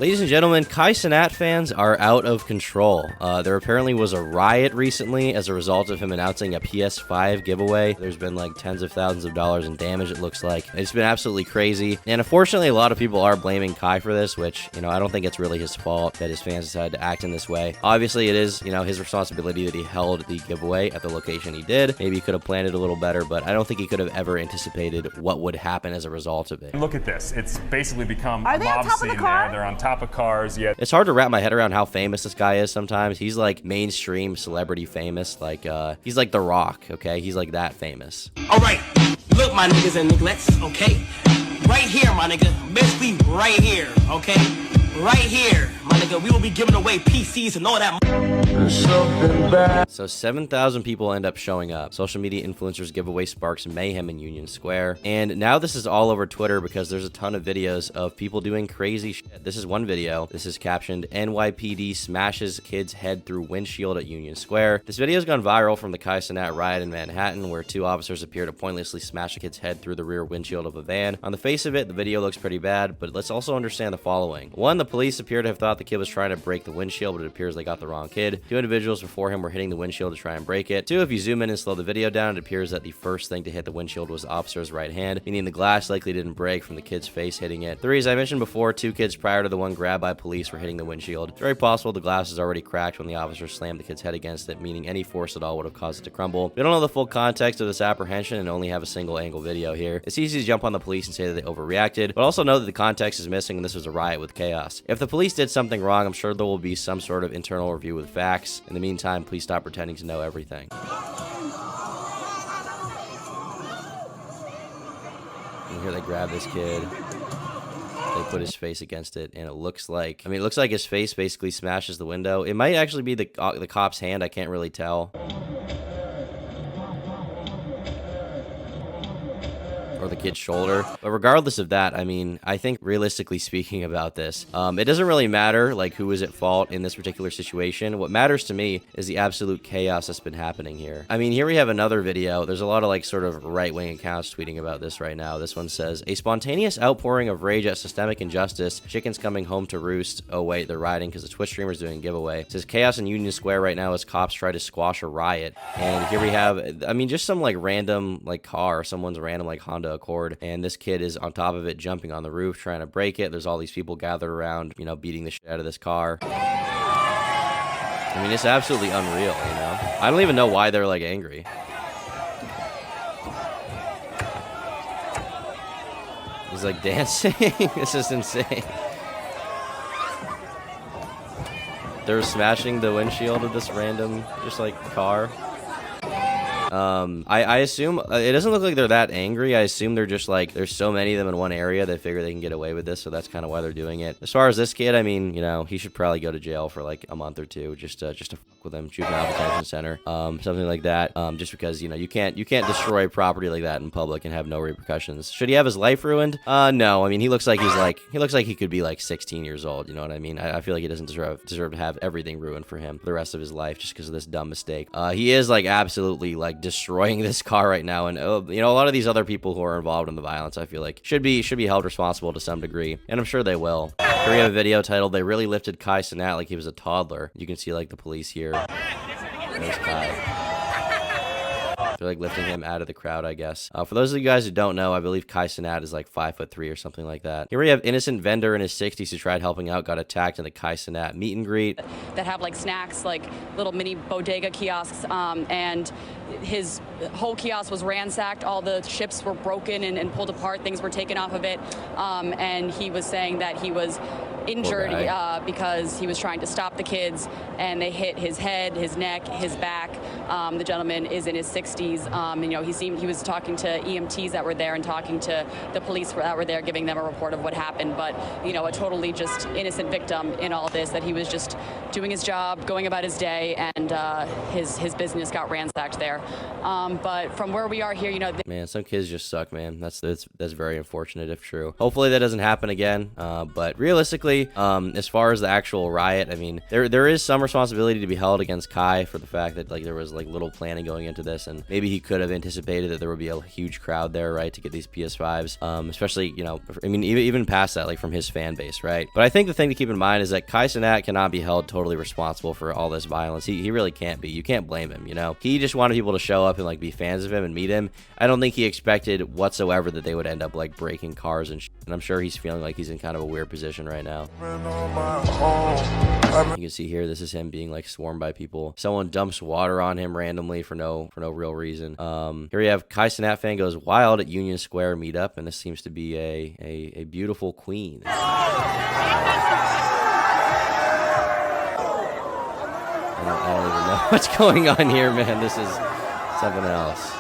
Ladies and gentlemen, Cenat fans are out of control. There apparently was a riot recently as a result of him announcing a PS5 giveaway. There's been like tens of thousands of dollars in damage, it looks like. It's been absolutely crazy. And unfortunately, a lot of people are blaming Kai for this, which, you know, I don't think it's really his fault that his fans decided to act in this way. Obviously, it is, you know, his responsibility that he held the giveaway at the location he did. Maybe he could have planned it a little better, but I don't think he could have ever anticipated what would happen as a result of it. Look at this. It's basically become a mob scene there. They're on top of cars. Yeah. It's hard to wrap my head around how famous this guy is sometimes. He's like mainstream celebrity famous. Like, he's like The Rock, okay? He's like that famous. All right. Look, my niggas and nigglets, okay? Right here, my nigga. Basically, right here, okay? Right here, my nigga. We will be giving away PCs and all that. So 7,000 people end up showing up. Social media influencers giveaway sparks mayhem in Union Square. And now this is all over Twitter because there's a ton of videos of people doing crazy shit. This is one video. This is captioned, NYPD smashes kid's head through windshield at Union Square. This video's gone viral from the Cenat riot in Manhattan, where two officers appear to pointlessly smash a kid's head through the rear windshield of a van. On the face of it, the video looks pretty bad, but let's also understand the following. One, the police appear to have thought the kid was trying to break the windshield, but it appears they got the wrong kid. Two individuals before him were hitting the windshield to try and break it. Two, if you zoom in and slow the video down, it appears that the first thing to hit the windshield was the officer's right hand, meaning the glass likely didn't break from the kid's face hitting it. Three, as I mentioned before, two kids prior to the one grabbed by police were hitting the windshield. It's very possible the glass is already cracked when the officer slammed the kid's head against it, meaning any force at all would have caused it to crumble. We don't know the full context of this apprehension and only have a single angle video here. It's easy to jump on the police and say that they overreacted, but also know that the context is missing and this was a riot with chaos. If the police did something wrong, I'm sure there will be some sort of internal review with facts. In the meantime, please stop pretending to know everything. And here they grab this kid. They put his face against it, and it looks like, I mean, it looks like his face basically smashes the window. It might actually be the cop's hand. I can't really tell. Or the kid's shoulder. But regardless of that, I mean, I think realistically speaking about this, it doesn't really matter like who is at fault in this particular situation. What matters to me is the absolute chaos that's been happening here. I mean, here we have another video. There's a lot of like sort of right-wing accounts tweeting about this right now. This one says, a spontaneous outpouring of rage at systemic injustice. Chickens coming home to roost. Oh wait, they're rioting because the Twitch streamer's doing a giveaway. It says chaos in Union Square right now as cops try to squash a riot. And here we have, I mean, just some like random like car, someone's random like Honda Accord, and this kid is on top of it jumping on the roof trying to break it. There's all these people gathered around, you know, beating the shit out of this car. I mean, it's absolutely unreal, you know. I don't even know why they're like angry. He's like dancing. This is insane. They're smashing the windshield of this random just like car. I assume it doesn't look like they're that angry. I assume they're just like, there's so many of them in one area, they figure they can get away with this, so that's kind of why they're doing it. As far as this kid, I mean, you know, he should probably go to jail for like a month or two, just to fuck with him, juvenile detention center, something like that. Just because, you know, you can't destroy property like that in public and have no repercussions. Should he have his life ruined? No. I mean, he looks like he could be like 16 years old. You know what I mean? I feel like he doesn't deserve to have everything ruined for him for the rest of his life just because of this dumb mistake. He is like absolutely like destroying this car right now, and you know, a lot of these other people who are involved in the violence, I feel like should be held responsible to some degree, and I'm sure they will. Here we have a video titled "They Really Lifted Cenat Like He Was a Toddler." You can see like the police here. There's Kai. They're like lifting him out of the crowd, I guess. For those of you guys who don't know, I believe Cenat is like 5'3" or something like that. Here we have innocent vendor in his 60s who tried helping out, got attacked in the Cenat meet and greet. That have like snacks, like little mini bodega kiosks, and his whole kiosk was ransacked. All the chips were broken and pulled apart. Things were taken off of it. And he was saying that he was injured because he was trying to stop the kids, and they hit his head, his neck, his back. The gentleman is in his 60s. And, you know, he was talking to EMTs that were there and talking to the police that were there, giving them a report of what happened. But, you know, a totally just innocent victim in all this, that he was just doing his job, going about his day, and his business got ransacked there. But from where we are here, you know, man, some kids just suck, man. That's very unfortunate if true. Hopefully that doesn't happen again. But realistically, as far as the actual riot, I mean, there is some responsibility to be held against Kai for the fact that like there was like little planning going into this, and maybe maybe he could have anticipated that there would be a huge crowd there, right, to get these PS5s, especially, you know, I mean, even past that, like from his fan base, right? But I think the thing to keep in mind is that Cenat cannot be held totally responsible for all this violence. He really can't be. You can't blame him, you know? He just wanted people to show up and like be fans of him and meet him. I don't think he expected whatsoever that they would end up like breaking cars and shit. And I'm sure he's feeling like he's in kind of a weird position right now. You can see here, this is him being like swarmed by people. Someone dumps water on him randomly for no real reason. Here we have Cenat fan goes wild at Union Square meetup, and this seems to be a beautiful queen. I don't even know what's going on here, man. This is something else.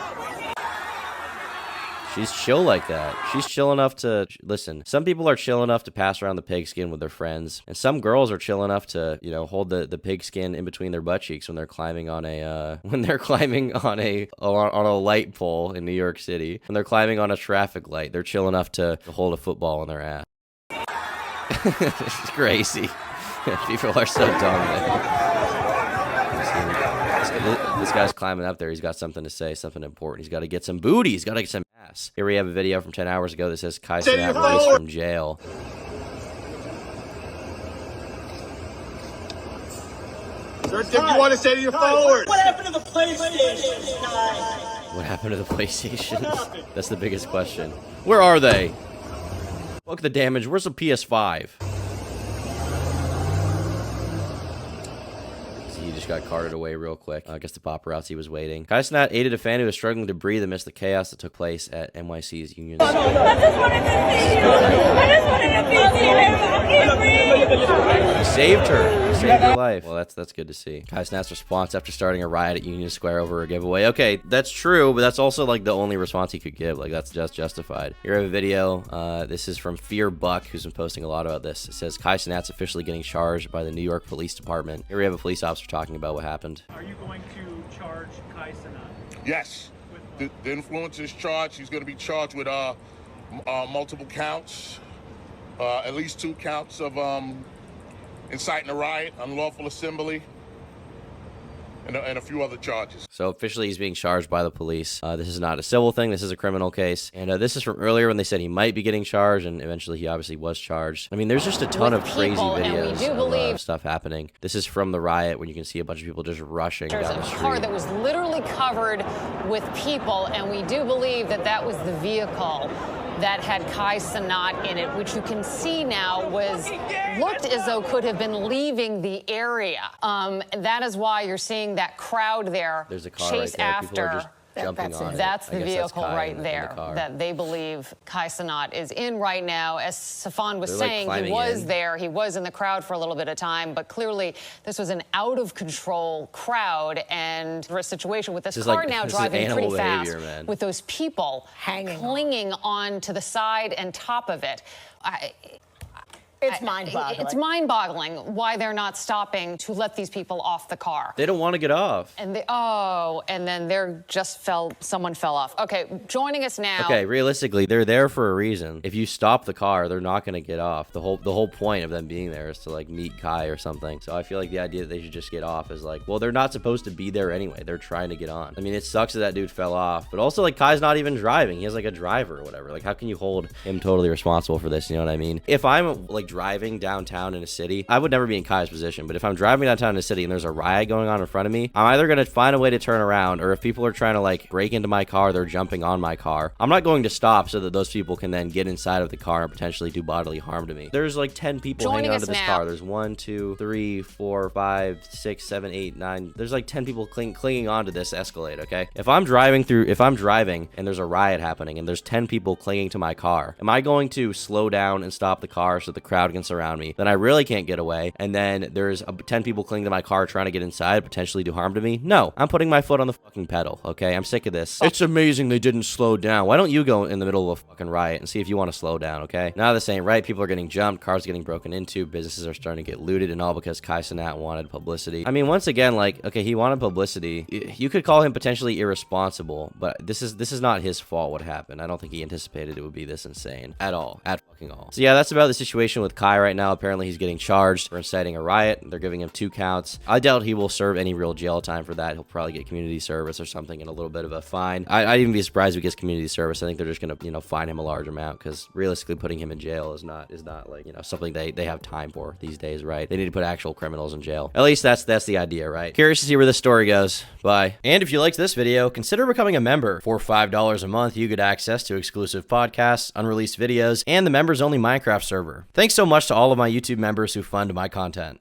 She's chill like that. She's chill enough to listen. Some people are chill enough to pass around the pigskin with their friends, and some girls are chill enough to, you know, hold the pigskin in between their butt cheeks when they're climbing on a on a light pole in New York City. When they're climbing on a traffic light, they're chill enough to hold a football in their ass. It's crazy. People are so dumb, man. This guy's climbing up there. He's got something to say, something important. He's got to get some booty. He's got to get some ass. Here we have a video from 10 hours ago that says Cenat released from jail. Sir, Tim, you want to say to your followers? What happened to the PlayStation, guys? What happened to the PlayStations? That's the biggest question. Where are they? Look at the damage. Where's the PS5? He just got carted away real quick. I guess the paparazzi was waiting. Cenat aided a fan who was struggling to breathe amidst the chaos that took place at NYC's Union Square. I just wanted to see you. He saved her. He saved her life. Well, that's good to see. Cenat's response after starting a riot at Union Square over a giveaway. Okay, that's true, but that's also like the only response he could give. Like, that's just justified. Here I have a video. This is from Fear Buck, who's been posting a lot about this. It says Cenat's officially getting charged by the New York Police Department. Here we have a police officer talking about what happened. Are you going to charge Cenat? Yes. The influencer is charged. He's going to be charged with multiple counts, at least 2 counts of inciting a riot, unlawful assembly, and a few other charges. So officially he's being charged by the police. This is not a civil thing. This is a criminal case. And this is from earlier when they said he might be getting charged, and eventually he obviously was charged. I mean, there's just a ton of crazy videos of stuff happening. This is from the riot when you can see a bunch of people just rushing down the street. A car that was literally covered with people, and we do believe that that was the vehicle that had Cenat in it, which you can see now looked as though could have been leaving the area. That is why you're seeing that crowd there. There's a car chase right there. after. People are just jumping on it. That's the vehicle right in there that they believe Cenat is in right now. As Safan was saying, he was there. He was in the crowd for a little bit of time, but clearly this was an out-of-control crowd and a situation with this car now driving pretty fast with those people clinging on to the side and top of it. It's mind-boggling. It's mind-boggling why they're not stopping to let these people off the car. They don't want to get off. And then someone fell off. Okay, joining us now. Okay, realistically, they're there for a reason. If you stop the car, they're not going to get off. The whole point of them being there is to like meet Kai or something. So I feel like the idea that they should just get off is like, well, they're not supposed to be there anyway. They're trying to get on. I mean, it sucks that dude fell off, but also like Kai's not even driving. He has like a driver or whatever. Like, how can you hold him totally responsible for this? You know what I mean? If I'm like driving downtown in a city, I would never be in Kai's position, but if I'm driving downtown in a city and there's a riot going on in front of me, I'm either going to find a way to turn around, or if people are trying to like break into my car, they're jumping on my car, I'm not going to stop so that those people can then get inside of the car and potentially do bodily harm to me. There's like 10 people hanging onto this car. There's 1, 2, 3, 4, 5, 6, 7, 8, 9. There's like 10 people clinging onto this Escalade, okay? If I'm driving and there's a riot happening and there's 10 people clinging to my car, am I going to slow down and stop the car so the crowd can surround me? Then I really can't get away. And then there's 10 people clinging to my car trying to get inside, potentially do harm to me. No, I'm putting my foot on the fucking pedal, okay? I'm sick of this. It's amazing they didn't slow down. Why don't you go in the middle of a fucking riot and see if you want to slow down, okay? Now this ain't right. People are getting jumped, cars getting broken into, businesses are starting to get looted, and all because Cenat wanted publicity. I mean, once again, like, okay, he wanted publicity. You could call him potentially irresponsible, but this is not his fault what happened. I don't think he anticipated it would be this insane at all. At fucking all. So yeah, that's about the situation with with Kai right now. Apparently he's getting charged for inciting a riot. They're giving him 2 counts. I doubt he will serve any real jail time for that. He'll probably get community service or something and a little bit of a fine. I'd even be surprised if he gets community service. I think they're just gonna, you know, fine him a large amount, because realistically putting him in jail is not like, you know, something they have time for these days, right? They need to put actual criminals in jail. At least that's the idea, right? Curious to see where this story goes. Bye. And if you liked this video, consider becoming a member. For $5 a month, you get access to exclusive podcasts, unreleased videos, and the members-only Minecraft server. Thanks so much to all of my YouTube members who fund my content.